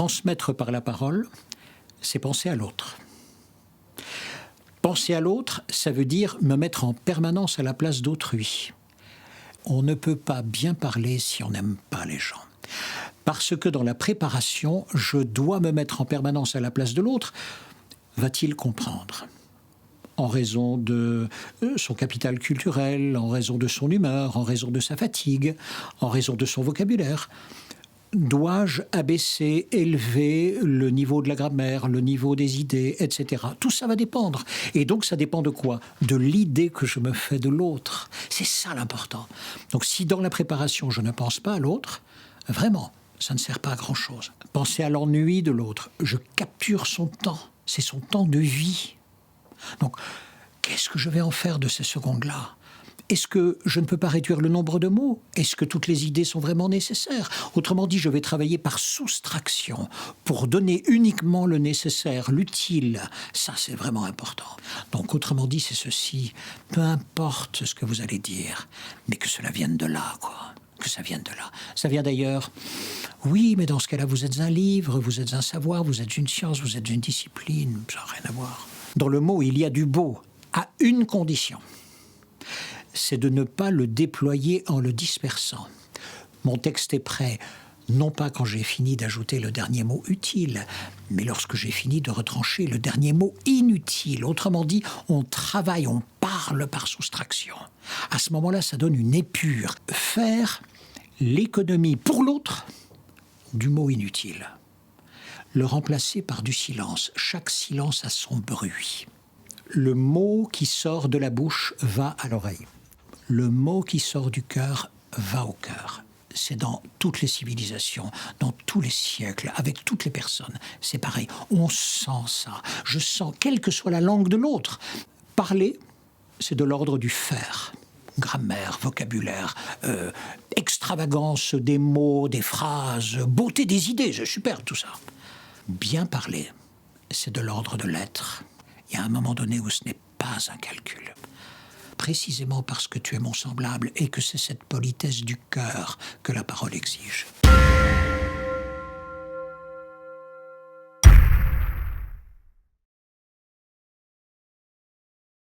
Transmettre par la parole, c'est penser à l'autre. Penser à l'autre, ça veut dire me mettre en permanence à la place d'autrui. On ne peut pas bien parler si on n'aime pas les gens. Parce que dans la préparation, je dois me mettre en permanence à la place de l'autre. Va-t-il comprendre ? En raison de son capital culturel, en raison de son humeur, en raison de sa fatigue, en raison de son vocabulaire. Dois-je abaisser, élever le niveau de la grammaire, le niveau des idées, etc. Tout ça va dépendre. Et donc ça dépend de quoi ? De l'idée que je me fais de l'autre. C'est ça l'important. Donc si dans la préparation je ne pense pas à l'autre, vraiment, ça ne sert pas à grand-chose. Penser à l'ennui de l'autre. Je capture son temps. C'est son temps de vie. Donc, qu'est-ce que je vais en faire de ces secondes-là ? Est-ce que je ne peux pas réduire le nombre de mots ? Est-ce que toutes les idées sont vraiment nécessaires ? Autrement dit, je vais travailler par soustraction pour donner uniquement le nécessaire, l'utile. Ça, c'est vraiment important. Donc, autrement dit, c'est ceci. Peu importe ce que vous allez dire, mais que cela vienne de là, quoi. Que ça vienne de là. Ça vient d'ailleurs. Oui, mais dans ce cas-là, vous êtes un livre, vous êtes un savoir, vous êtes une science, vous êtes une discipline. Ça n'a rien à voir. Dans le mot, il y a du beau, à une condition. C'est de ne pas le déployer en le dispersant. Mon texte est prêt, non pas quand j'ai fini d'ajouter le dernier mot utile, mais lorsque j'ai fini de retrancher le dernier mot inutile. Autrement dit, on travaille, on parle par soustraction. À ce moment-là, ça donne une épure. Faire l'économie pour l'autre du mot inutile. Le remplacer par du silence. Chaque silence a son bruit. Le mot qui sort de la bouche va à l'oreille. Le mot qui sort du cœur va au cœur. C'est dans toutes les civilisations, dans tous les siècles, avec toutes les personnes. C'est pareil, on sent ça. Je sens, quelle que soit la langue de l'autre. Parler, c'est de l'ordre du faire. Grammaire, vocabulaire, extravagance des mots, des phrases, beauté des idées, c'est super tout ça. Bien parler, c'est de l'ordre de l'être. Il y a un moment donné où ce n'est pas un calcul. Précisément parce que tu es mon semblable et que c'est cette politesse du cœur que la parole exige.